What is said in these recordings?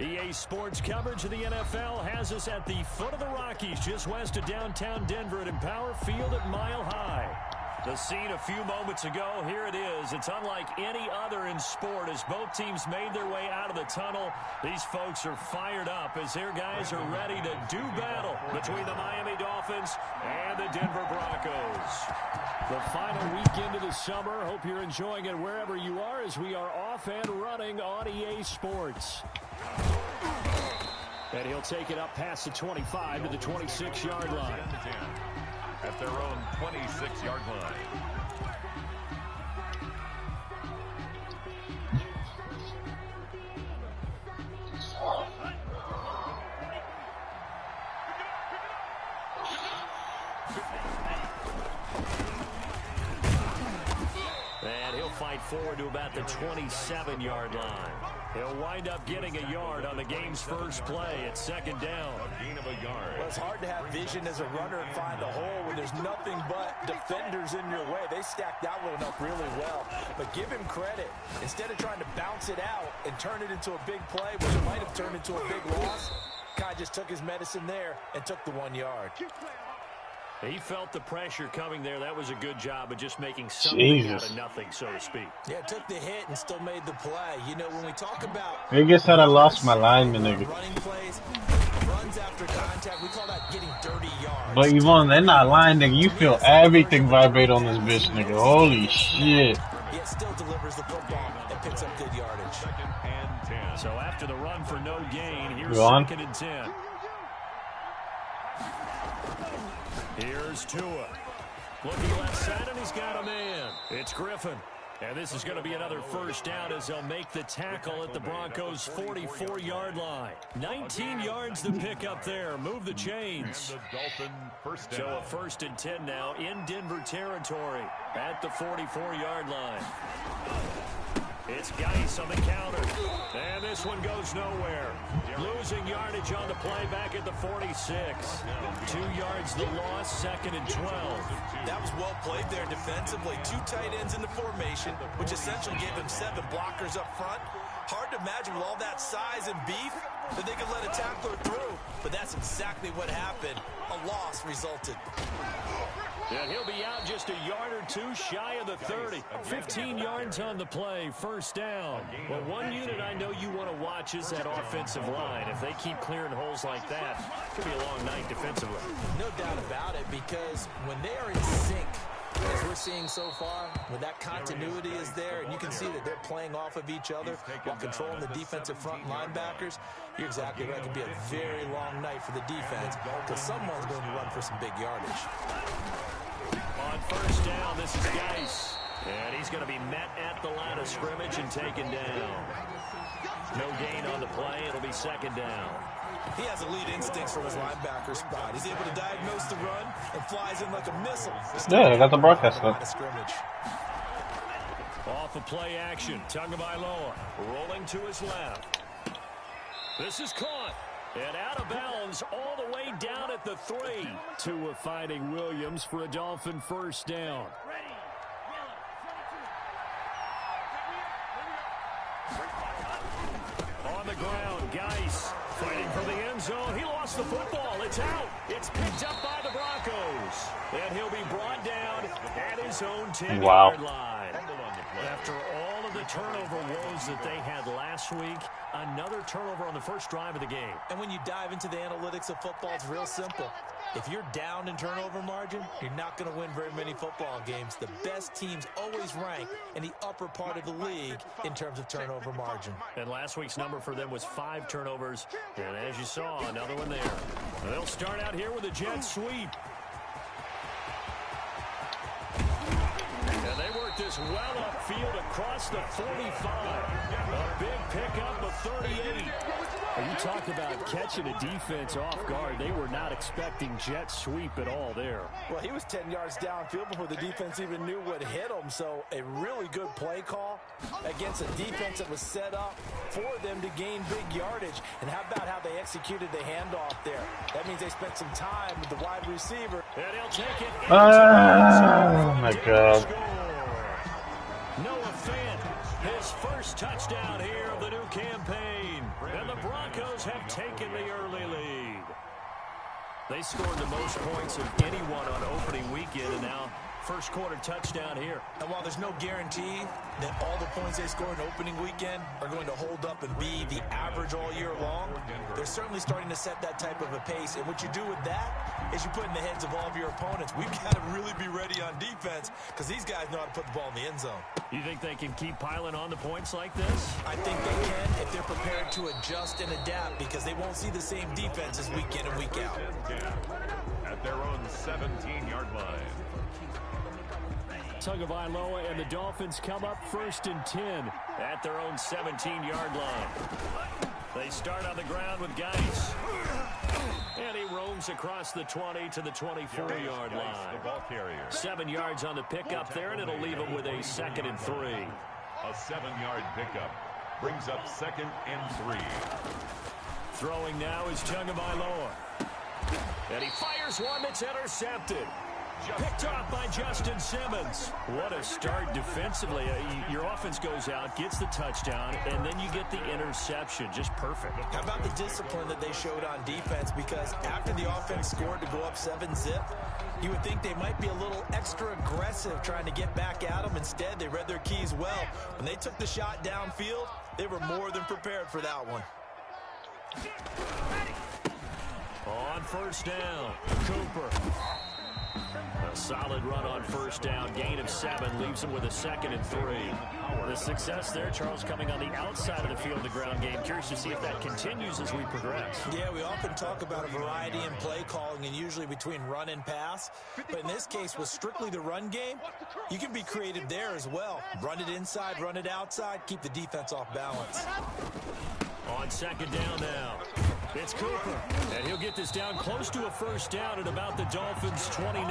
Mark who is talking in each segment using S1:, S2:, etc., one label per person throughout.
S1: EA Sports coverage of the NFL has us at the foot of the Rockies, just west of downtown Denver at Empower Field at Mile High. The scene a few moments ago, here it is. It's unlike any other in sport as both teams made their way out of the tunnel. These folks are fired up as their guys are ready to do battle between the Miami Dolphins and the Denver Broncos. The final weekend of the summer. Hope you're enjoying it wherever you are as we are off and running on EA Sports. And he'll take it up past the 25 to the 26-yard line.
S2: At their own 26-yard line.
S1: And he'll fight forward to about the 27-yard line. He'll wind up getting a yard on the game's first play at second down.
S2: A gain of a yard.
S3: Well, it's hard to have vision as a runner and find a hole when there's nothing but defenders in your way. They stacked that one up really well. But give him credit. Instead of trying to bounce it out and turn it into a big play, which it might have turned into a big loss, Kai just took his medicine there and took the 1 yard.
S1: He felt the pressure coming there. That was a good job of just making something out of nothing, so to speak.
S3: Yeah, took the hit and still made the play. You know, when we talk about...
S4: I guess that I lost my lineman, nigga.
S3: Running plays, runs after contact, we call that getting dirty yards.
S4: But Yvonne, they're not lying, nigga. You feel everything vibrate on this bitch, nigga. Holy shit.
S3: Yet still delivers the football and picks up good yardage.
S2: 2nd and 10.
S1: So after the run for no gain, here's
S4: Go
S1: 2nd and 10. Here's Tua. Looking left side, and he's got a man. It's Griffin. And this is going to be another first down as they'll make the tackle at the Broncos' 44-yard line. 19 yards to pick up there. Move the chains. So a 1st and 10 now in Denver territory at the 44-yard line. It's Geis on the counter. And this one goes nowhere. Losing yardage on the play back at the 46. 2 yards the loss, 2nd and 12.
S3: That was well played there defensively. 2 tight ends in the formation, which essentially gave them 7 blockers up front. Hard to imagine with all that size and beef that they could let a tackler through. But that's exactly what happened. A loss resulted.
S1: And he'll be out just a yard or 2 shy of the 30. 15 yards on the play, first down. Well, one unit I know you want to watch is that offensive line. If they keep clearing holes like that, it could be a long night defensively.
S3: No doubt about it, because when they are in sync, as we're seeing so far, when that continuity is there, and you can see that they're playing off of each other while controlling the defensive front linebackers, you're exactly right. It could be a very long night for the defense because someone's going to run for some big yardage.
S1: On first down, this is Geis. And he's going to be met at the line of scrimmage and taken down. No gain on the play. It'll be 2nd down.
S3: He has elite instincts from his linebacker spot. He's able to diagnose the run and flies in like a missile.
S4: Yeah, I got the broadcast up.
S1: Off of play action, Tagovailoa rolling to his left. This is caught. And out of bounds all the way down at the 3. Tua finding Williams for a Dolphin first down. On the ground, Geis fighting for the end zone. He lost the football. It's out. It's picked up by the Broncos. And he'll be brought down at his own 10-yard line. After all of the turnover woes that they had last week, another turnover on the first drive of the game.
S3: And when you dive into the analytics of football, it's real simple. If you're down in turnover margin, you're not going to win very many football games. The best teams always rank in the upper part of the league in terms of turnover margin.
S1: And last week's number for them was 5 turnovers. And as you saw, another one there. They'll start out here with a jet sweep. And they work this well upfield across the 45. A big pickup of 38. You talk about catching a defense off guard. They were not expecting jet sweep at all there.
S3: Well, he was 10 yards downfield before the defense even knew what hit him. So a really good play call against a defense that was set up for them to gain big yardage. And how about how they executed the handoff there? That means they spent some time with the wide receiver.
S1: And he'll take it.
S4: Oh, my God.
S1: Noah Fant, his first first touchdown here of the new campaign. And the Broncos have taken the early lead. They scored the most points of anyone on opening weekend, and now first quarter touchdown here.
S3: And while there's no guarantee that all the points they scored in opening weekend are going to hold up and be the average all year long, they're certainly starting to set that type of a pace. And what you do with that is you put in the heads of all of your opponents, we've got to really be ready on defense because these guys know how to put the ball in the end zone.
S1: You think they can keep piling on the points like this?
S3: I think they can if they're prepared to adjust and adapt because they won't see the same defenses week in and week out.
S2: At their own 17-yard line.
S1: Tagovailoa and the Dolphins come up 1st and 10 at their own 17-yard line. They start on the ground with Geis. And he roams across the 20 to the 24-yard line.
S2: The ball carrier.
S1: 7 yards on the pickup there, and it'll leave him with a 2nd and 3.
S2: A 7-yard pickup brings up 2nd and 3.
S1: Throwing now is Tagovailoa. And he fires one that's intercepted. Picked off by Justin Simmons. What a start defensively. Your offense goes out, gets the touchdown, and then you get the interception. Just perfect.
S3: How about the discipline that they showed on defense? Because after the offense scored to go up 7-zip, you would think they might be a little extra aggressive trying to get back at them. Instead, they read their keys well. When they took the shot downfield, they were more than prepared for that one.
S1: On first down, Cooper. A solid run on first down. Gain of 7 leaves him with a 2nd and 3. The success there, Charles, coming on the outside of the field, the ground game. Curious to see if that continues as we progress.
S3: Yeah, we often talk about a variety in play calling and usually between run and pass. But in this case, with strictly the run game, you can be creative there as well. Run it inside, run it outside, keep the defense off balance.
S1: On 2nd down now. It's Cooper, and he'll get this down close to a first down at about the Dolphins' 29.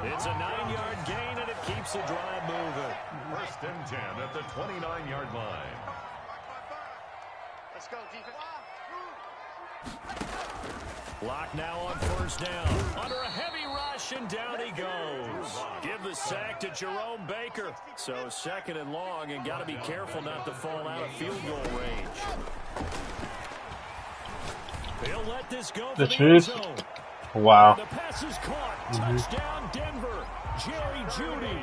S1: It's a 9-yard gain, and it keeps the drive moving.
S2: 1st and 10 at the 29-yard line.
S5: Let's go, defense.
S1: Block now on first down. Under a heavy rush, and down he goes. Give the sack to Jerome Baker. So 2nd and long, and got to be careful not to fall out of field goal range. He'll let this go for the end zone.
S4: Wow.
S1: The pass is caught. Touchdown, Denver. Jerry Jeudy.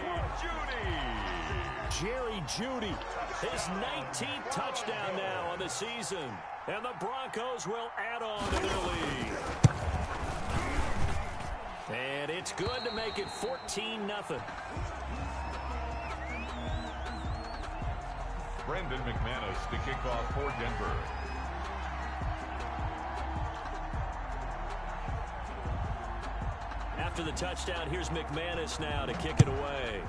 S1: Jerry Jeudy. His 19th touchdown now on the season. And the Broncos will add on to their lead. And it's good to make it 14-0.
S2: Brandon McManus to kick off for Denver.
S1: After the touchdown, here's McManus now to kick it away.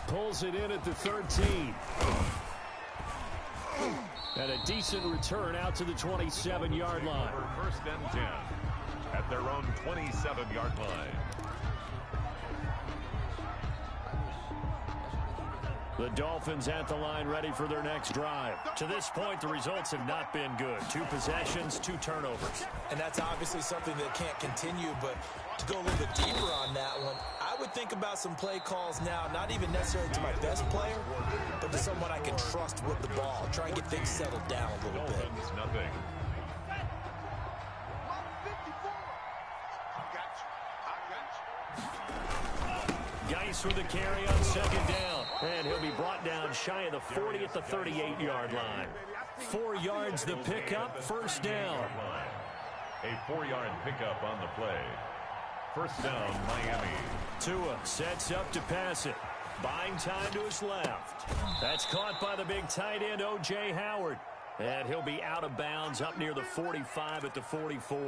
S1: Pulls it in at the 13. And a decent return out to the 27-yard line.
S2: For 1st and 10 at their own 27-yard line.
S1: The Dolphins at the line ready for their next drive. To this point, the results have not been good. 2 possessions, 2 turnovers.
S3: And that's obviously something that can't continue, but to go a little bit deeper on that one, I would think about some play calls now, not even necessarily to my best player, but to someone I can trust with the ball. Try and get things settled down a little bit.
S2: Dolphins, nothing.
S1: Geis with the carry on 2nd down. And he'll be brought down shy of the 40 at the 38-yard line. 4 yards the pickup, first down.
S2: A 4-yard pickup on the play. First down, Miami.
S1: Tua sets up to pass it. Buying time to his left. That's caught by the big tight end, O.J. Howard. And he'll be out of bounds up near the 45 at the 44.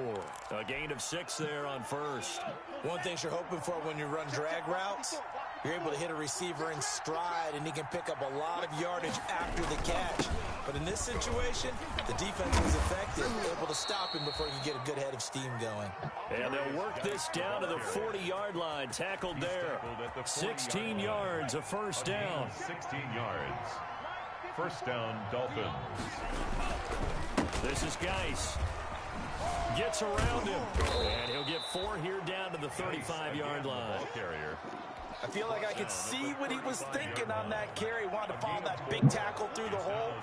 S1: A gain of 6 there on first.
S3: One thing you're hoping for when you run drag routes, you're able to hit a receiver in stride, and he can pick up a lot of yardage after the catch. But in this situation, the defense was effective, able to stop him before he could get a good head of steam going.
S1: And they'll work this down to the 40-yard line. Tackled there. 16 yards, a first down.
S2: 16 yards. First down, Dolphins.
S1: This is Geis. Gets around him. And he'll get 4 here down to the 35-yard line.
S2: Ball carrier.
S3: I feel like I could see what he was thinking on that carry. Wanted to follow that big tackle through the hole.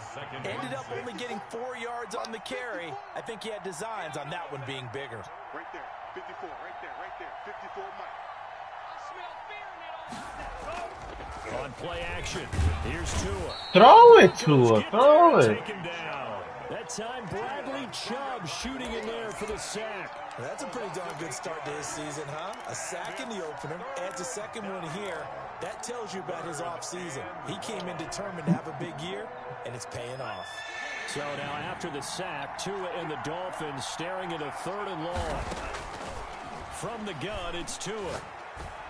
S3: Ended up only getting 4 yards on the carry. I think he had designs on that one being bigger.
S5: Right there, 54, right there, 54 Mike.
S1: On play action, here's Tua.
S4: Throw it, Tua. Throw it.
S1: Taken down. That time, Bradley Chubb shooting in there for the sack.
S3: That's a pretty darn good start to his season, huh? A sack in the opener, adds a second one here. That tells you about his offseason. He came in determined to have a big year, and it's paying off.
S1: So now after the sack, Tua and the Dolphins staring at a 3rd and long. From the gun, it's Tua.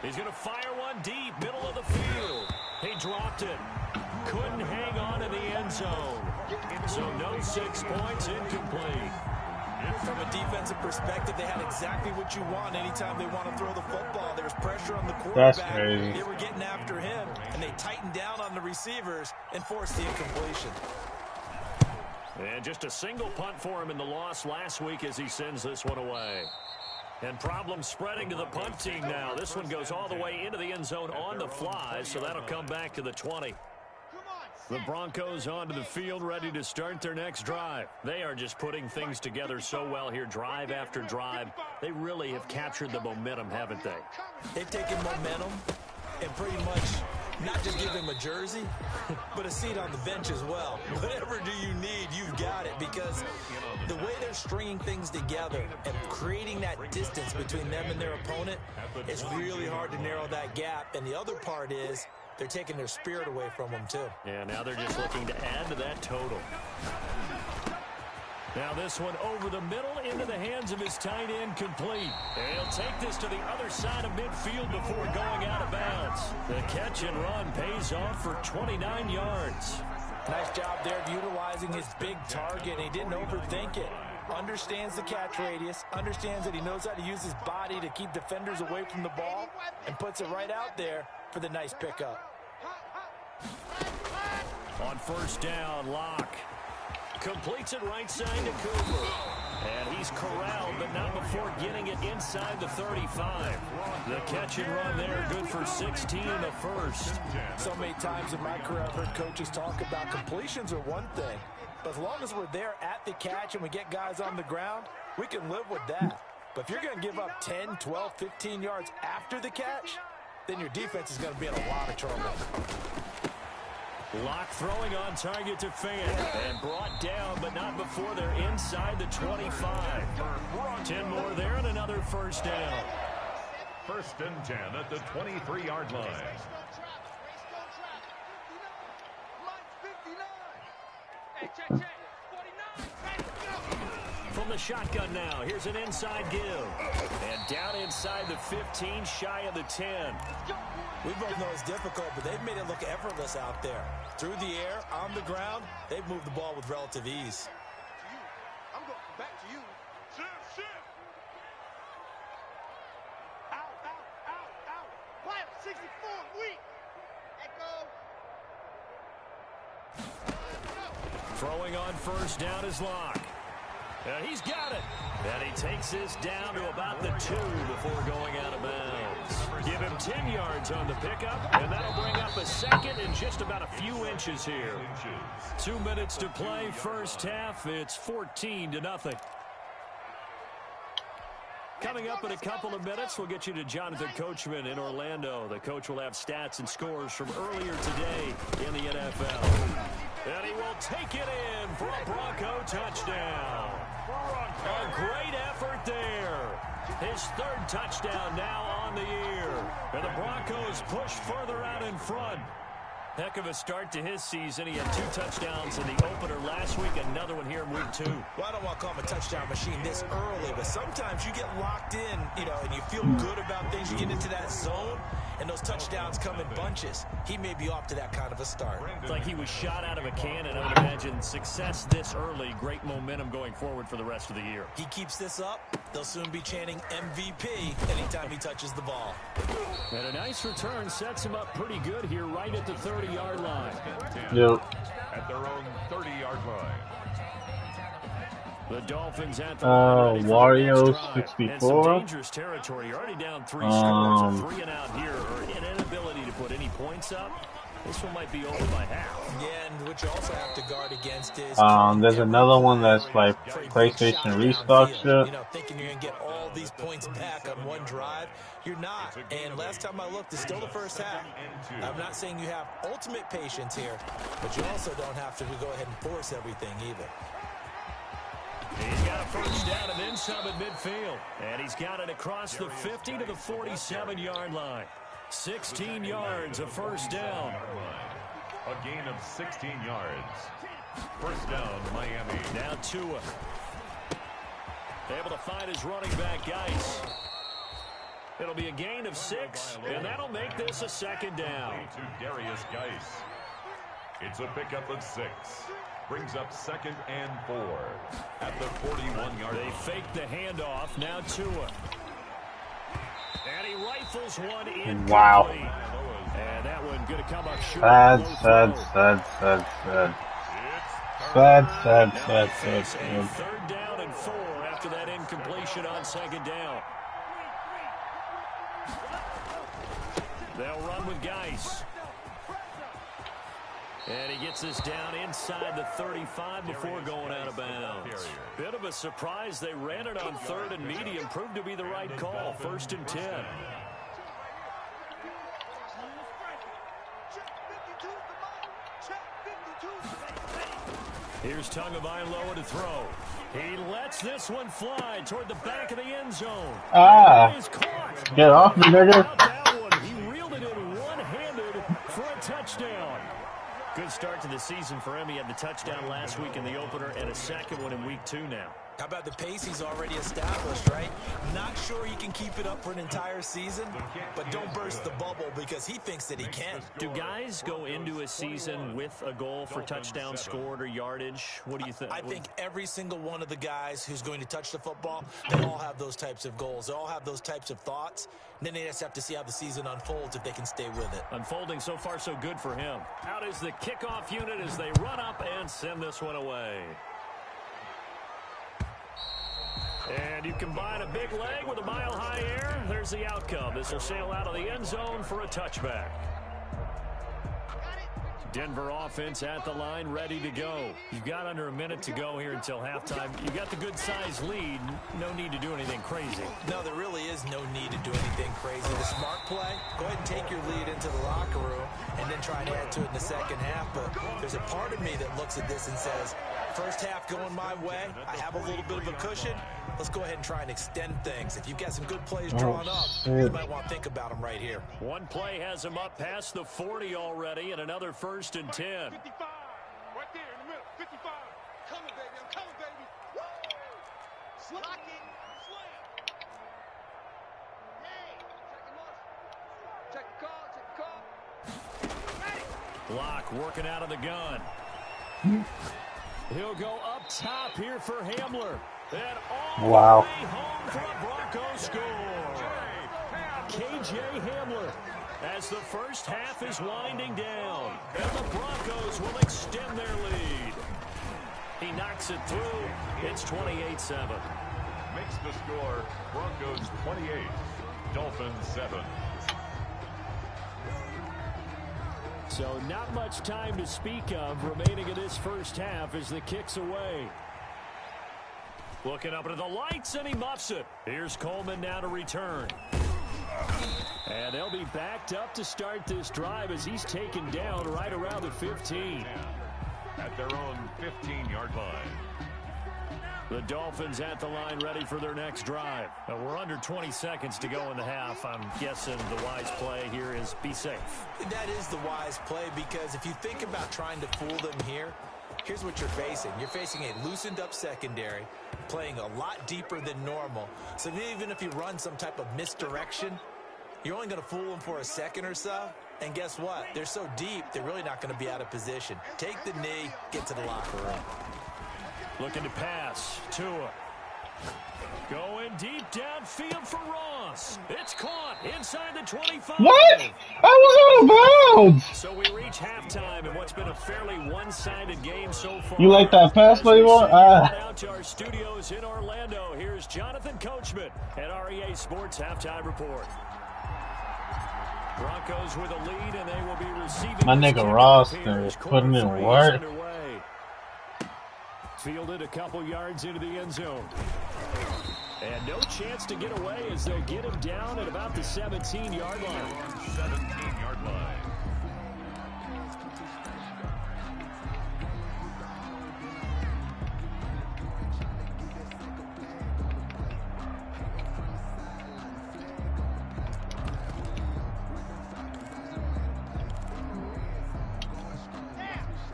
S1: He's going to fire one deep, middle of the field. He dropped it. Couldn't hang on in the end zone. So no 6 points, incomplete.
S3: From a defensive perspective, they had exactly what you want anytime they want to throw the football. There was pressure on the quarterback.
S4: That's crazy.
S3: They were getting after him, and they tightened down on the receivers and forced the incompletion.
S1: And just a single punt for him in the loss last week as he sends this one away. And problems spreading to the punt team now. This one goes all the way into the end zone on the fly, so that'll come back to the 20. The Broncos onto the field, ready to start their next drive. They are just putting things together so well here, drive after drive. They really have captured the momentum, haven't they?
S3: They've taken momentum and pretty much not just give him a jersey, but a seat on the bench as well. Whatever do you need, you've got it, because the way they're stringing things together and creating that distance between them and their opponent, it's really hard to narrow that gap. And the other part is they're taking their spirit away from them, too.
S1: Yeah, now they're just looking to add to that total. Now this one over the middle into the hands of his tight end, complete. And he'll take this to the other side of midfield before going out of bounds. The catch and run pays off for 29 yards.
S3: Nice job there of utilizing his big target. He didn't overthink it. Understands the catch radius, understands that he knows how to use his body to keep defenders away from the ball, and puts it right out there for the nice pickup.
S1: On first down, Locke completes it right side to Cooper. And he's corralled, but not before getting it inside the 35. The catch and run there, good for 16 and a first.
S3: So many times in my career, I've heard coaches talk about completions are one thing. But as long as we're there at the catch and we get guys on the ground, we can live with that. But if you're going to give up 10, 12, 15 yards after the catch, then your defense is going to be in a lot of trouble.
S1: Locke throwing on target to Fan, and brought down, but not before they're inside the 25. 10 more there and another first down.
S2: 1st and 10 at the 23-yard line.
S1: From the shotgun now, here's an inside give. And down inside the 15, shy of the 10.
S3: We both know it's difficult, but they've made it look effortless out there. Through the air, on the ground, they've moved the ball with relative ease.
S5: I'm going back to you. Shift. Out. Quiet, 64, weak. Echo.
S1: Throwing on first down is Locke. And he's got it. And he takes this down to about the 2 before going out of bounds. Give him 10 yards on the pickup, and that'll bring up a second in just about a few inches here. 2 minutes to play, first half. It's 14-0. Coming up in a couple of minutes, we'll get you to Jonathan Coachman in Orlando. The coach will have stats and scores from earlier today in the NFL. And he will take it in for a Bronco touchdown. A great effort there. His 3rd touchdown now on the year. And the Broncos push further out in front. Heck of a start to his season. He had 2 touchdowns in the opener last week, another one here in week 2.
S3: Well, I don't want to call him a touchdown machine this early, but sometimes you get locked in, and you feel good about things. You get into that zone, and those touchdowns come in bunches. He may be off to that kind of a start.
S1: It's like he was shot out of a cannon. I would imagine success this early, great momentum going forward for the rest of the year.
S3: He keeps this up, they'll soon be chanting MVP anytime he touches the ball.
S1: And a nice return sets him up pretty good here right at the 30-yard line.
S4: Yep.
S2: At their own 30-yard line.
S1: The Dolphins at the line ready for
S4: Wario
S1: the next drive.
S4: 64.
S1: And some dangerous territory. You're already down 3 scores. A 3 and out here, or an inability points up, this one might be over by half.
S3: Yeah, and what you also have to guard against is
S4: there's another one that's like PlayStation restock shit.
S3: You know, thinking you're gonna get all these points back on one drive, you're not. And last time I looked, it's still the first half. I'm not saying you have ultimate patience here, but you also don't have to go ahead and force everything either.
S1: He's got a first down and then some at midfield. And he's got it across the 50 to the 47-yard line. 16 yards, a first down.
S2: A gain of 16 yards. First down, Miami.
S1: Now Tua. Able to find his running back, Geis. It'll be a gain of 6, and that'll make this a second down.
S2: To Darius Geis. It's a pickup of 6. Brings up 2nd and 4 at the 41-yard line.
S1: They fake the handoff. Now Tua. And he rifles one in.
S4: Wow.
S1: And that one going to come up short.
S4: Sad.
S1: Third down and 4 after that incompletion on second down. They'll run with Geis. And he gets this down inside the 35 before going out of bounds. Bit of a surprise. They ran it on 3rd and medium. Proved to be the right call. 1st and 10. Here's Tagovailoa to throw. He lets this one fly toward the back of the end zone.
S4: Get off me, nigga.
S1: That one. He reeled it in one-handed for a touchdown. Good start to the season for him. He had the touchdown last week in the opener and a second one in week 2 now.
S3: How about the pace he's already established, right? Not sure he can keep it up for an entire season, but don't burst the bubble because he thinks that he can.
S1: Do guys go into a season with a goal for touchdown scored or yardage? What do you think?
S3: I think every single one of the guys who's going to touch the football, they all have those types of goals. They all have those types of thoughts. And then they just have to see how the season unfolds if they can stay with it.
S1: Unfolding so far so good for him. Out is the kickoff unit as they run up and send this one away. And you combine a big leg with a mile-high air. There's the outcome. This will sail out of the end zone for a touchback. Denver offense at the line, ready to go. You've got under a minute to go here until halftime. You got the good-sized lead. No need to do anything crazy.
S3: No, there really is no need to do anything crazy. The smart play, go ahead and take your lead into the locker room and then try and add to it in the second half. But there's a part of me that looks at this and says, first half going my way, I have a little bit of a cushion. Let's go ahead and try and extend things. If you've got some good plays drawn up, you might want to think about them right here.
S1: One play has him up past the 40 already, and another 1st and 10.
S5: 55. Right there in the middle. 55. Coming, baby. I'm coming, baby. Woo! Slocking. Slam. Hey, check the call. Check the call.
S1: Block working out of the gun. He'll go up top here for Hamler. And all the way home for a Broncos score. KJ Hamler as the first half is winding down. And the Broncos will extend their lead. He knocks it through. It's 28-7.
S2: Makes the score Broncos 28, Dolphins 7.
S1: So not much time to speak of remaining in this first half as the kick's away. Looking up into the lights, and he muffs it. Here's Coleman now to return. And they'll be backed up to start this drive as he's taken down right around the 15.
S2: At their own 15-yard line.
S1: The Dolphins at the line ready for their next drive. Now, we're under 20 seconds to go in the half. I'm guessing the wise play here is be safe.
S3: That is the wise play because if you think about trying to fool them here, here's what you're facing. You're facing a loosened up secondary, playing a lot deeper than normal. So even if you run some type of misdirection, you're only going to fool them for a second or so. And guess what? They're so deep, they're really not going to be out of position. Take the knee, get to the locker room.
S1: Looking to pass. Tua. Going deep downfield for Ross. It's caught inside the 25.
S4: What? I was out of bounds.
S1: So we reach halftime in what's been a fairly one-sided game so far.
S4: You like that pass play, Ron?
S1: Out to our studios in Orlando. Here's Jonathan Coachman at REA Sports Halftime Report. Broncos with a lead, and they will be receiving.
S4: My nigga Ross is putting in work.
S1: Fielded a couple yards into the end zone. And no chance to get away as they'll get him down at about the 17-yard line.
S2: 17-yard line.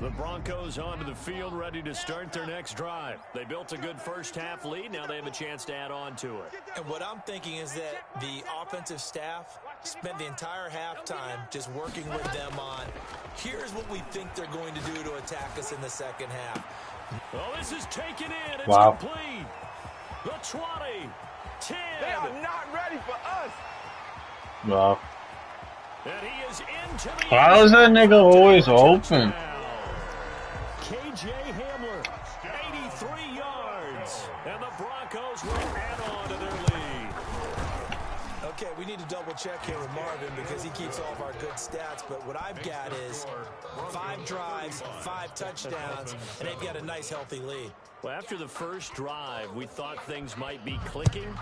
S1: The Broncos onto the field, ready to start their next drive. They built a good first-half lead. Now they have a chance to add on to it.
S3: And what I'm thinking is that the offensive staff spent the entire halftime just working with them on, here's what we think they're going to do to attack us in the second half.
S1: Well, this is taken in. It's
S4: wow.
S1: complete. The 20, 10.
S5: They are not ready for us.
S4: Wow.
S1: And he is into the
S4: Why is that nigga always open?
S1: KJ Hamler, 83 yards. And the Broncos will add on to their lead.
S3: Okay, we need to double check here with Marvin because he keeps all of our good stats. But what I've got is 5 drives, 5 touchdowns, and they've got a nice, healthy lead.
S1: Well, after the first drive, we thought things might be clicking.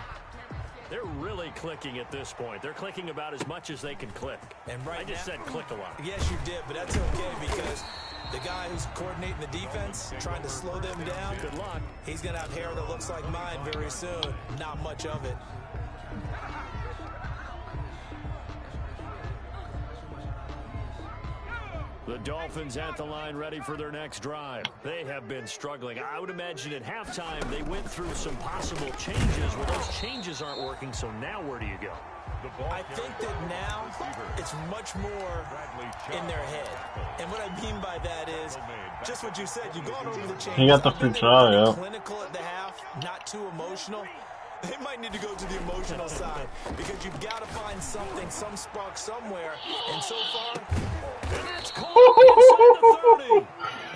S1: They're really clicking at this point. They're clicking about as much as they can click.
S3: And right
S1: I just said click a lot.
S3: Yes, you did, but that's okay because the guy who's coordinating the defense, trying to slow them down,
S1: Good luck.
S3: he's going to have hair that looks like mine very soon. Not much of it.
S1: The Dolphins at the line ready for their next drive. They have been struggling. I would imagine at halftime they went through some possible changes. Well, those changes aren't working, so now where do you go?
S3: I think that now it's much more in their head. And what I mean by that is just what you said. You've gone over the changes.
S4: He got the free trial, yeah.
S3: Clinical at the half, not too emotional. They might need to go to the emotional side because you've got to find something, some spark somewhere. And so far,
S1: it's caught inside the 30.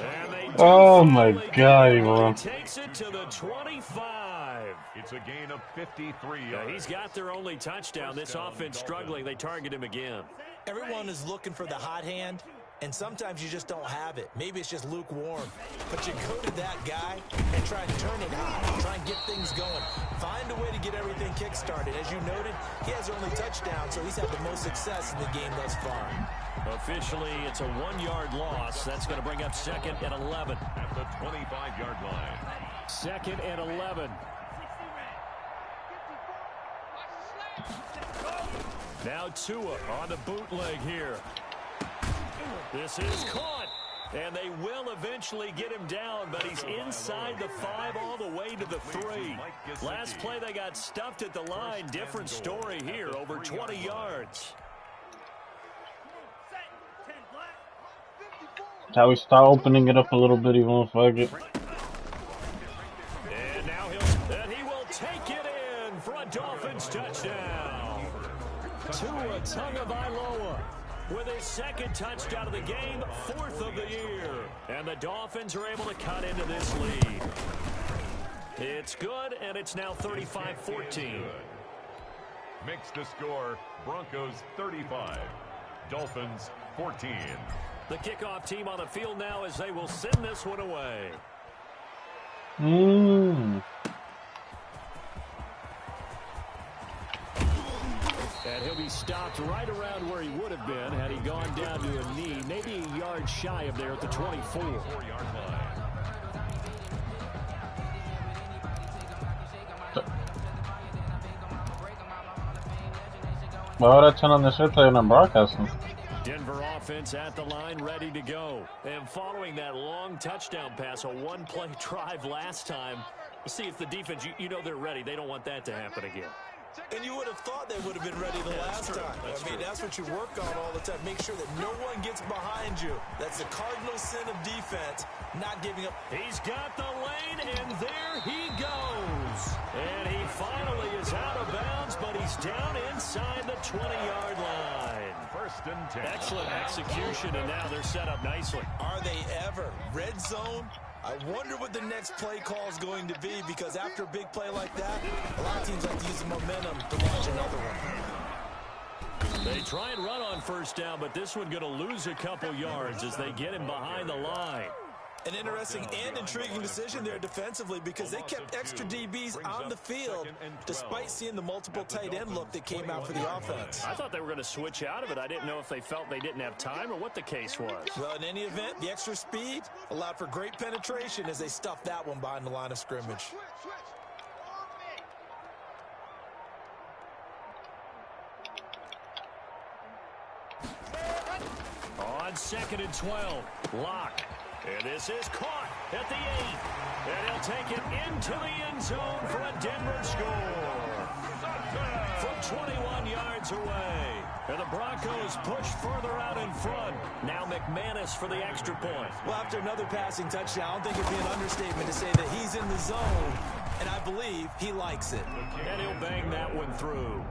S1: And they
S4: Oh my God, bro.
S1: takes it to the 25.
S2: It's a gain of 53
S1: Yeah,
S2: yards.
S1: he's got their only touchdown. This offense struggling. They target him again.
S3: everyone is looking for the hot hand. And sometimes you just don't have it. Maybe it's just lukewarm. But you go to that guy and try and turn it hot. Try and get things going. Find a way to get everything kick-started. As you noted, he has their only touchdown, so he's had the most success in the game thus far.
S1: Officially, it's a 1-yard loss. That's going to bring up 2nd and 11.
S2: At the 25-yard line.
S1: 2nd and 11. Now Tua on the bootleg here. This is caught, and they will eventually get him down, but he's inside the 5 all the way to the 3. Last play, they got stuffed at the line. Different story here, over 20 yards.
S4: How we start opening it up a little bit, even if I get.
S1: And now he will take it in for a Dolphins touchdown. Tua Tagovailoa with his 2nd touchdown of the game, 4th of the year. And the Dolphins are able to cut into this lead. It's good, and it's now 35-14.
S2: Makes the score Broncos 35, Dolphins 14.
S1: The kickoff team on the field now as they will send this one away. And he'll be stopped right around where he would have been had he gone down to a knee, maybe a yard shy of there at the 24.
S2: 4-yard line.
S4: Why would I turn on this replay when I'm broadcasting?
S1: Denver offense at the line, ready to go. And following that long touchdown pass, a one-play drive last time, see if the defense, you know they're ready. They don't want that to happen again.
S3: And you would have thought they would have been ready the last time. I mean, that's what you work on all the time. Make sure that no one gets behind you. That's the cardinal sin of defense, not giving up.
S1: He's got the lane, and there he goes. And he finally is out of bounds, but he's down inside the 20-yard line.
S2: 1st and 10.
S1: Excellent execution, and now they're set up nicely.
S3: Are they ever? Red zone? I wonder what the next play call is going to be, because after a big play like that, a lot of teams like to use the momentum to launch another one.
S1: They try and run on first down, but this one going to lose a couple yards as they get him behind the line.
S3: An interesting and intriguing decision there defensively because they kept extra DBs on the field despite seeing the multiple tight end look that came out for the offense.
S1: I thought they were going to switch out of it. I didn't know if they felt they didn't have time or what the case was.
S3: Well, in any event, the extra speed allowed for great penetration as they stuffed that one behind the line of scrimmage.
S1: On 2nd and 12, Lock. And this is caught at the 8. And he'll take it into the end zone for a Denver score. From 21 yards away. And the Broncos push further out in front. Now McManus for the extra point.
S3: Well, after another passing touchdown, I don't think it'd be an understatement to say that he's in the zone. And I believe he likes it.
S1: And he'll bang that one through.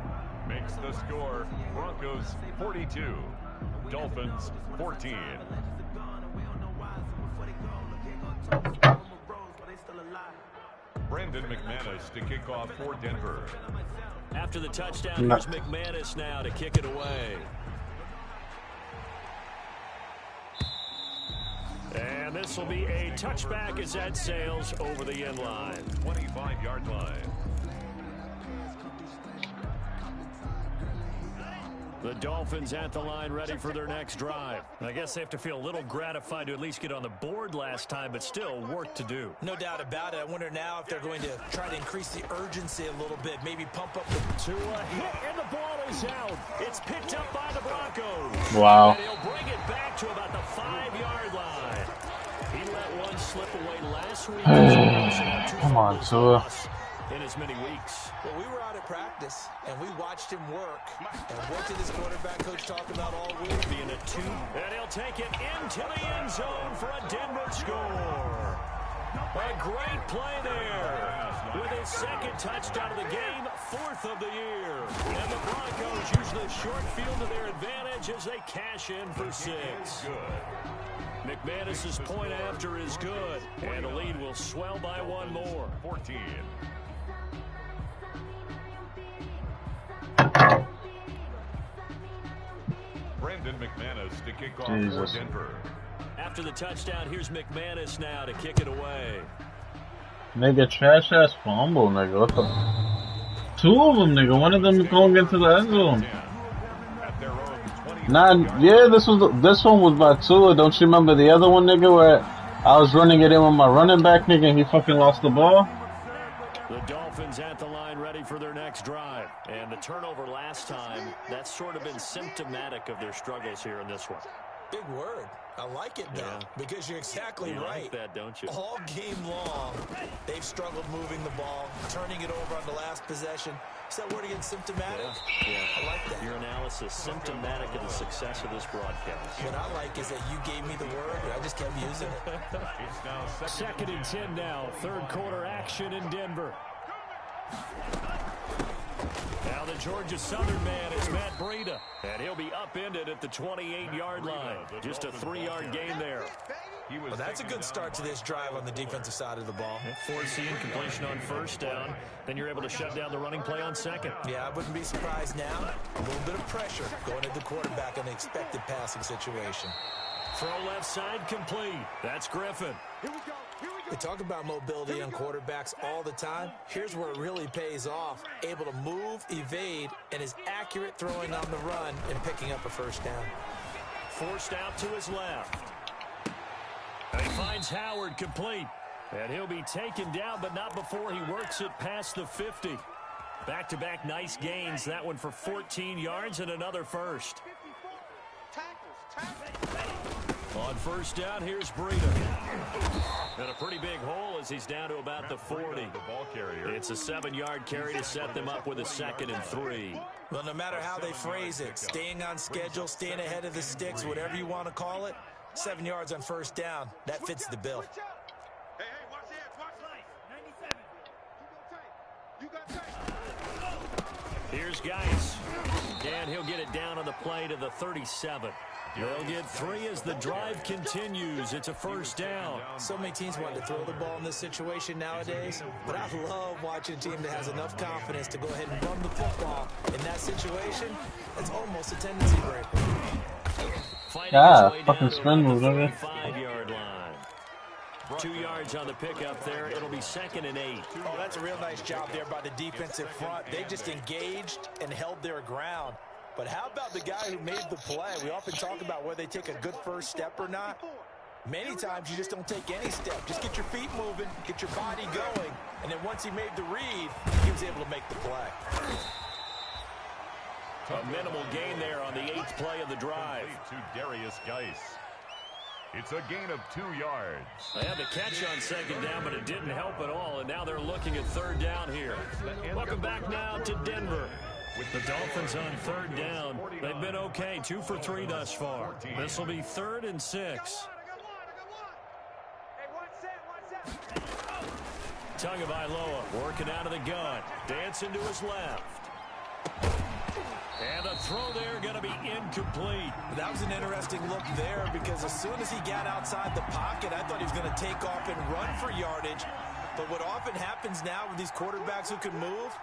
S2: Makes the score Broncos 42, Dolphins 14. Brandon McManus to kick off for Denver.
S1: After the touchdown, here's McManus now to kick it away. And this will be a touchback as that sails over the end line.
S2: 25-yard line.
S1: The Dolphins at the line ready for their next drive. I guess they have to feel a little gratified to at least get on the board last time, but still work to do.
S3: No doubt about it. I wonder now if they're going to try to increase the urgency a little bit, maybe pump up the...
S1: To a hit, and the ball is out. It's picked up by the Broncos.
S4: Wow.
S1: And he'll bring it back to about the 5-yard line. He let one slip away last week.
S4: Come on, Tua.
S1: In as many weeks.
S3: Well, we were out at practice, and we watched him work. And what did his quarterback coach talk about all week?
S1: Being a 2. And he'll take it into the end zone for a Denver score. A great play there. With his second touchdown of the game, 4th of the year. And the Broncos use the short field to their advantage as they cash in for 6. McManus's point after is good. And the lead will swell by one more.
S2: 14. Brandon McManus to kick off for Denver.
S1: After the touchdown, here's McManus now to kick it away.
S4: Nigga, trash ass fumble, nigga. What the? 2 of them, nigga. One of them is going into the end zone. Nah, yeah, this one was by Tua. Don't you remember the other one, nigga, where I was running it in with my running back, nigga, and he fucking lost the ball?
S1: The Dolphins at the line ready for their next drive. And the turnover last time, that's sort of been symptomatic of their struggles here in this one.
S3: Big word. I like it, though, because you're exactly right.
S1: Like that, don't you?
S3: All game long, they've struggled moving the ball, turning it over on the last possession. Is that word again, symptomatic?
S1: Yeah.
S3: I like that.
S1: Your analysis, symptomatic of the success of this broadcast.
S3: What I like is that you gave me the word, and I just kept using it.
S2: It's now
S1: 2nd and 10 now. 3rd quarter action in Denver. Now the Georgia Southern man is Matt Breida, and he'll be upended at the 28-yard line. Just a 3-yard gain there.
S3: Well, that's a good start to this drive on the defensive side of the ball.
S1: Forcing completion on first down. Then you're able to shut down the running play on 2nd.
S3: Yeah, I wouldn't be surprised now. A little bit of pressure going at the quarterback in the expected passing situation.
S1: Throw left side complete. That's Griffin.
S3: We talk about mobility on quarterbacks all the time. Here's where it really pays off. Able to move, evade, and is accurate throwing on the run and picking up a first down.
S1: Forced out to his left. And he finds Howard complete. And he'll be taken down, but not before he works it past the 50. Back-to-back nice gains. That one for 14 yards and another first. On first down, here's Breida. And a pretty big hole as he's down to about the 40. It's a 7-yard carry to set them up with a 2nd and 3.
S3: Well, no matter how they phrase it, staying on schedule, staying ahead of the sticks, whatever you want to call it, 7 yards on first down, that fits the bill.
S5: Hey, watch that, watch life. 97. You got tape.
S1: Here's Geis. And he'll get it down on the play to the 37. They'll get 3 as the drive continues. It's a first down.
S3: So many teams want to throw the ball in this situation nowadays, but I love watching a team that has enough confidence to go ahead and run the football. In that situation, it's almost a tendency breaker.
S4: Fucking spin move, nigga.
S1: 5-yard line. 2 yards on the pickup there. It'll be 2nd and 8.
S3: Oh, that's a real nice job there by the defensive front. They just engaged and held their ground. But how about the guy who made the play? We often talk about whether they take a good first step or not. Many times you just don't take any step. Just get your feet moving, get your body going, and then once he made the read, he was able to make the play.
S1: A minimal gain there on the 8th play of the drive.
S2: To Darius Geis. It's a gain of 2 yards.
S1: They had the catch on 2nd down, but it didn't help at all, and now they're looking at 3rd down here. Welcome back now to Denver. With the Dolphins on 3rd down, they've been okay, 2 for 3 thus far. This will be 3rd and 6. Tagovailoa working out of the gun, dancing to his left. And the throw there going to be incomplete.
S3: That was an interesting look there because as soon as he got outside the pocket, I thought he was going to take off and run for yardage. But what often happens now with these quarterbacks who can move,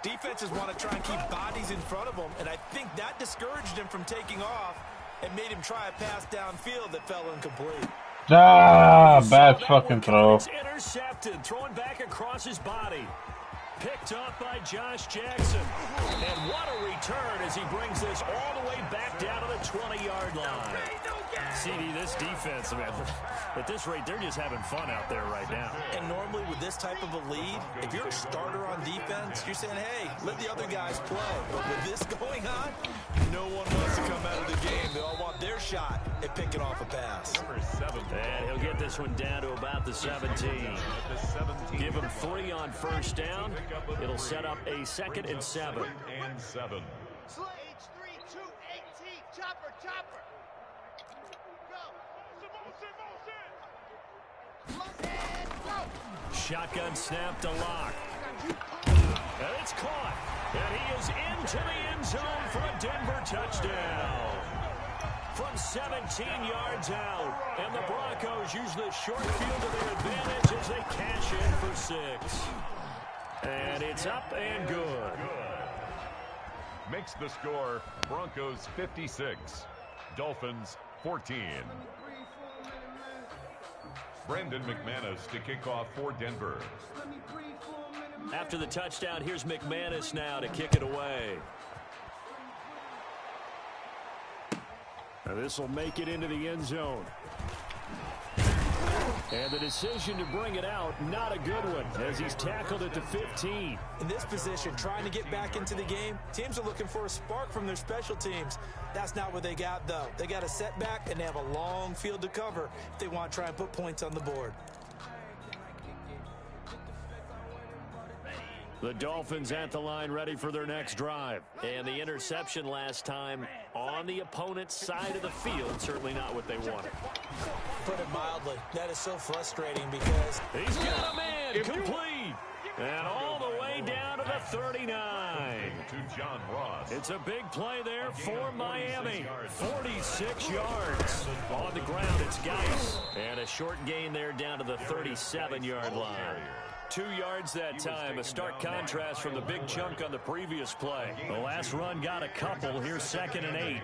S3: defenses want to try and keep bodies in front of them, and I think that discouraged him from taking off and made him try a pass downfield that fell incomplete.
S4: Bad fucking throw.
S1: It's intercepted, throwing back across his body. Picked up by Josh Jackson. And what a return as he brings this all the way back down to the 20-yard line. CD, this defense, man, at this rate, they're just having fun out there right now.
S3: And normally with this type of a lead, if you're a starter on defense, you're saying, hey, let the other guys play. But with this going on, no one wants to come out of the game. They all want their shot at picking off a pass.
S1: And he'll get this one down to about the 17. Give him 3 on 1st down. It'll set up a 2nd and 7.
S5: H3, 2, 18, chopper.
S1: Shotgun snap to Lock. And it's caught. And he is into the end zone for a Denver touchdown. From 17 yards out. And the Broncos use the short field to their advantage as they cash in for 6. And it's up and good.
S2: Makes the score Broncos 56, Dolphins 14. Brendan McManus to kick off for Denver.
S1: After the touchdown, here's McManus now to kick it away. Now this will make it into the end zone. And the decision to bring it out, not a good one, as he's tackled at the 15.
S3: In this position, trying to get back into the game, teams are looking for a spark from their special teams. That's not what they got, though. They got a setback, and they have a long field to cover if they want to try and put points on the board.
S1: The Dolphins at the line, ready for their next drive. And the interception last time on the opponent's side of the field, certainly not what they wanted.
S3: Put it mildly, that is so frustrating because
S1: he's got a man complete. And all the way down to the 39.
S2: To John Ross.
S1: It's a big play there for Miami. 46 yards. On the ground, it's Geis. And a short gain there down to the 37-yard line. 2 yards that time, a stark contrast from the big chunk on the previous play. The last run got a couple. Here's 2nd and 8.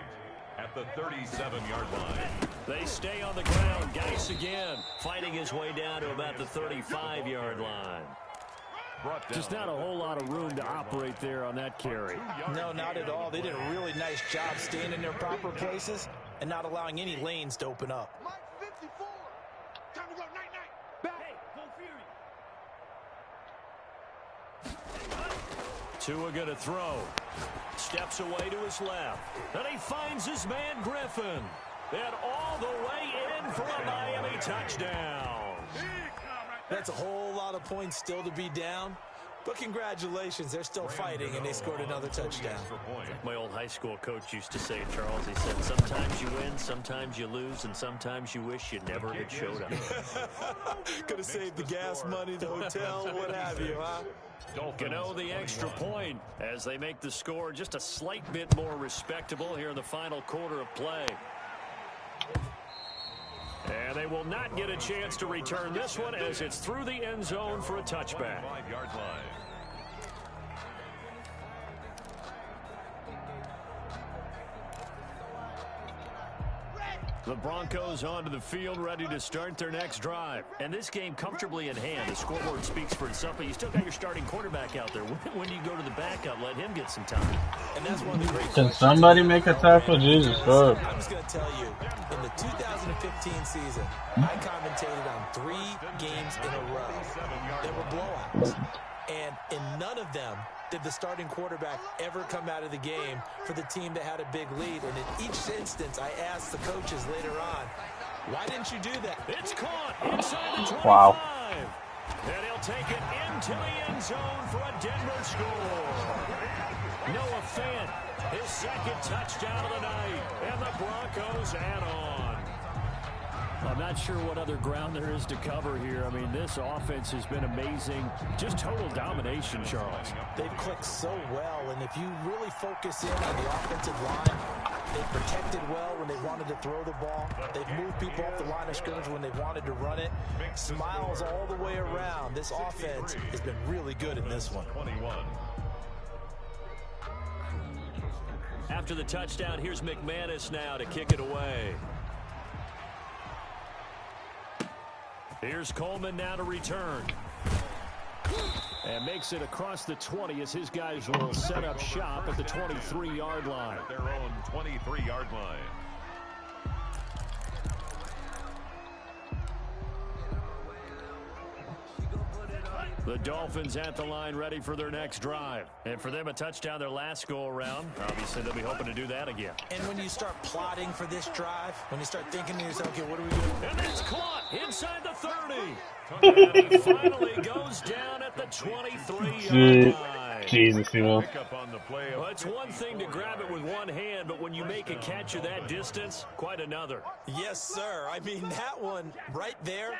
S2: At the 37-yard line.
S1: They stay on the ground. Geis again, fighting his way down to about the 35-yard line. Just not a whole lot of room to operate there on that carry.
S3: No, not at all. They did a really nice job staying in their proper places and not allowing any lanes to open up.
S5: Mike 54. Time to go night-night. Back. Go Fury.
S1: Tua going to throw. Steps away to his left. And he finds his man Griffin. And all the way in for a Miami touchdown.
S3: That's a whole lot of points still to be down. But congratulations, they're still fighting, and they scored another touchdown.
S1: My old high school coach used to say, Charles, he said, sometimes you win, sometimes you lose, and sometimes you wish you never had showed up.
S3: Could have saved the gas money, the hotel, what have you, huh?
S1: Gano the extra point as they make the score just a slight bit more respectable here in the final quarter of play. will not get a chance to return this one as it's through the end zone for a touchback.
S2: 5-yard line.
S1: The Broncos onto the field, ready to start their next drive. And this game comfortably in hand. The scoreboard speaks for itself, but you still got your starting quarterback out there. When do you go to the backup? Let him get some time.
S3: And that's one of the great
S4: Can somebody make a tackle? Jesus, fuck.
S3: I'm just going to tell you, in the 2015 season, I commentated on 3 games in a row that were blowouts. And in none of them did the starting quarterback ever come out of the game for the team that had a big lead. And in each instance, I asked the coaches later on, why didn't you do that?
S1: It's caught inside the 25.
S4: Wow.
S1: And he'll take it into the end zone for a Denver score. Noah Fant, his second touchdown of the night. And the Broncos add on. I'm not sure what other ground there is to cover here. I mean, this offense has been amazing. Just total domination, Charles.
S3: They've clicked so well, and if you really focus in on the offensive line, they've protected well when they wanted to throw the ball. They've moved people off the line of scrimmage when they wanted to run it. Smiles all the way around. This offense has been really good in this one.
S2: 21.
S1: After the touchdown, here's McManus now to kick it away. Here's Coleman now to return. And makes it across the 20 as his guys will set up shop at the 23-yard line.
S2: At their own 23-yard line.
S1: The Dolphins at the line ready for their next drive. And for them, a touchdown their last go-around. Obviously, they'll be hoping to do that again.
S3: And when you start plotting for this drive, when you start thinking to yourself, okay, what are we doing?
S1: And it's caught inside the 30. And finally goes down at the 23-yard line.
S4: Jesus, he will.
S2: Pick up on the play.
S1: Well, it's one thing to grab it with one hand, but when you make a catch of that distance, quite another.
S3: Yes, sir. I mean, that one right there.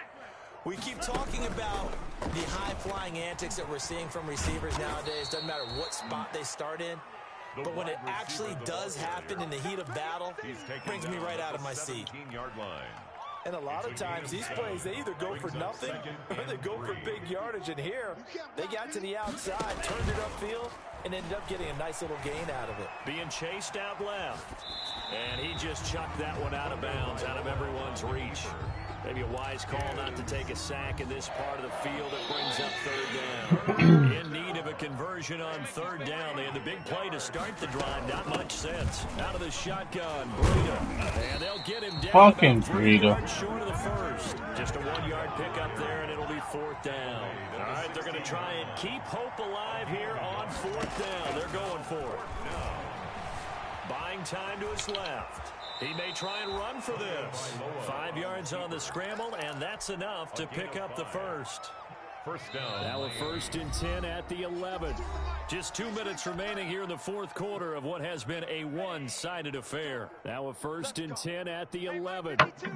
S3: We keep talking about the high-flying antics that we're seeing from receivers nowadays. Doesn't matter what spot they start in. But when it actually does happen in the heat of battle, it brings me right out of my seat.
S2: 17-yard line.
S3: And a lot of times, these plays, they either go for nothing or they go for big yardage. And here, they got to the outside, turned it upfield, and ended up getting a nice little gain out of it.
S1: Being chased out left. And he just chucked that one out of bounds, out of everyone's reach. Maybe a wise call not to take a sack in this part of the field that brings up third down. In need of a conversion on third down. They had the big play to start the drive. Not much sense. Out of the shotgun, Breida. And they'll get him down
S4: Fucking
S1: about 3
S4: Breida.
S1: yards short of the first. Just a 1-yard pickup there, and it'll be fourth down. All right, they're going to try and keep hope alive here on fourth down. They're going for it. Buying time to his left. He may try and run for this. 5 yards on the scramble, and that's enough to pick up the first.
S2: First down.
S1: Now a 1st and 10 at the 11. Just 2 minutes remaining here in the fourth quarter of what has been a one-sided affair. Now a 1st and 10 at the 11.
S5: Mike 52.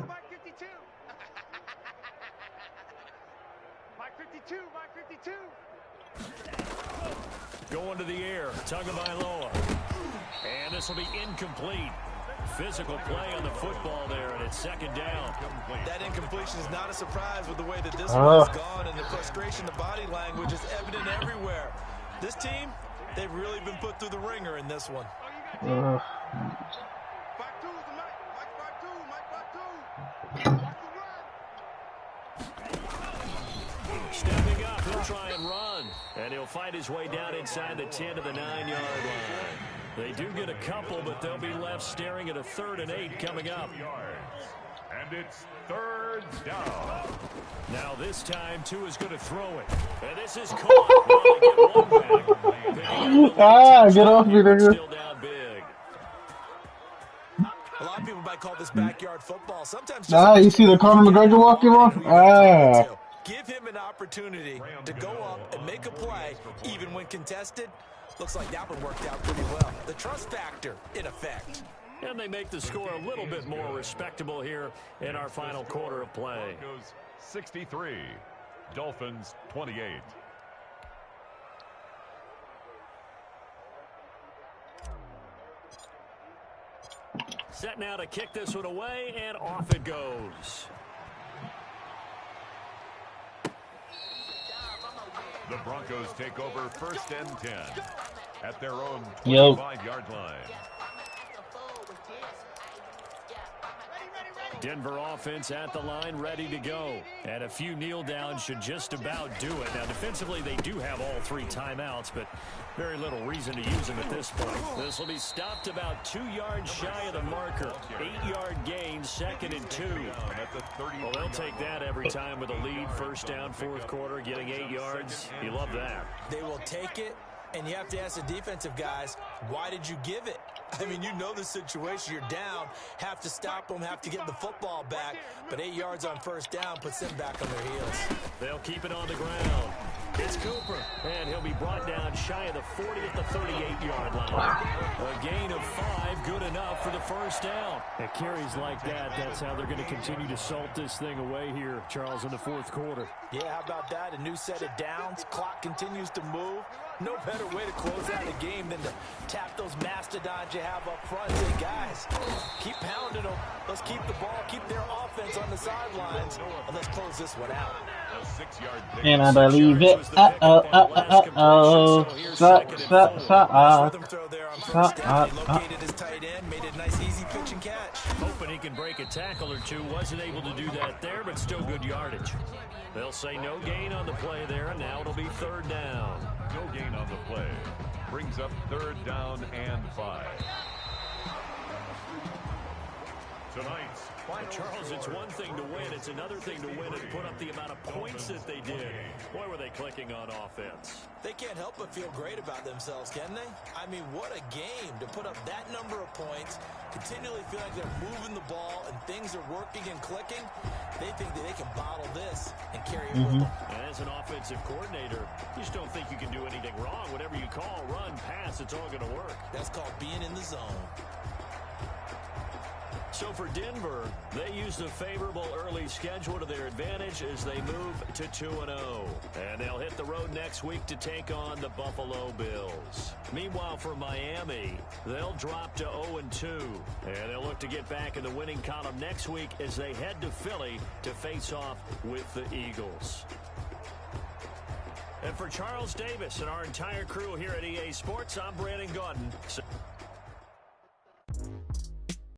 S5: Mike 52. Mike 52.
S1: Going to the air. Tagovailoa. And this will be incomplete. Physical play on the football there, and it's second down.
S3: That incompletion is not a surprise with the way that this one has gone, and the frustration, the body language is evident everywhere. This team, they've really been put through the ringer in this one.
S5: Mike 2 is the Mike. Mike 5 2. Mike 5 2.
S1: Stepping up, he'll try and run. And he'll fight his way down inside the 10 to the 9-yard line. They do get a couple, but they'll be left staring at a 3rd and 8 coming up.
S2: And it's third down.
S1: Now this time, Tua is going to throw it. And this is caught. Well, they get one back.
S4: Get off me, nigga.
S1: Still down big.
S3: A lot of people might call this backyard football. Sometimes
S4: You see the Conor McGregor walking off?
S3: give him an opportunity to go up and make a play, even when contested. Looks like that one worked out pretty well. The trust factor, in effect.
S1: And they make the score a little bit more respectable here in our final quarter of play.
S2: Broncos 63, Dolphins 28.
S1: Set now to kick this one away, and off it goes.
S2: the Broncos take over 1st and 10 at their own
S4: Yo.
S2: 25-yard line.
S1: Denver offense at the line, ready to go. And a few kneel downs should just about do it. Now, defensively, they do have all 3 timeouts, but very little reason to use them at this point. This will be stopped about 2 yards shy of the marker. 8-yard gain, 2nd and 2. Well, they'll take that every time with a lead. 1st down, 4th quarter, getting 8 yards. You love that.
S3: They will take it, and you have to ask the defensive guys, why did you give it? I mean, you know the situation. You're down, have to stop them, have to get the football back. But 8 yards on 1st down puts them back on their heels.
S1: They'll keep it on the ground. It's Cooper, and he'll be brought down shy of the 40 at the 38-yard line. A gain of 5, good enough for the 1st down. At carries like that, that's how they're going to continue to salt this thing away here, Charles, in the 4th quarter.
S3: Yeah, how about that? A new set of downs. Clock continues to move. No better way to close out a game than to tap those mastodons you have up front. Say, guys, keep pounding them. Let's keep the ball, keep their offense on the sidelines, and let's close this one out.
S2: A 6-yard pick.
S4: And I believe it.
S3: Rhythm throw there on 1st down. He located his tight end, made it a nice, easy pitch and catch.
S1: Hoping he can break a tackle or two. Wasn't able to do that there, but still good yardage. They'll say no gain on the play there, and now it'll be 3rd down.
S2: No gain on the play. Brings up 3rd down and 5. Tonight's
S1: Charles, it's one thing to win. It's another thing to win and put up the amount of points that they did. Boy, were they clicking on offense.
S3: They can't help but feel great about themselves, can they? I mean, what a game to put up that number of points, continually feel like they're moving the ball and things are working and clicking. They think that they can bottle this and carry it with them.
S1: And as an offensive coordinator, you just don't think you can do anything wrong. Whatever you call, run, pass, it's all going to work.
S3: That's called being in the zone.
S1: So for Denver, they used a favorable early schedule to their advantage as they move to 2-0. And they'll hit the road next week to take on the Buffalo Bills. Meanwhile, for Miami, they'll drop to 0-2. And they'll look to get back in the winning column next week as they head to Philly to face off with the Eagles. And for Charles Davis and our entire crew here at EA Sports, I'm Brandon Gaudin.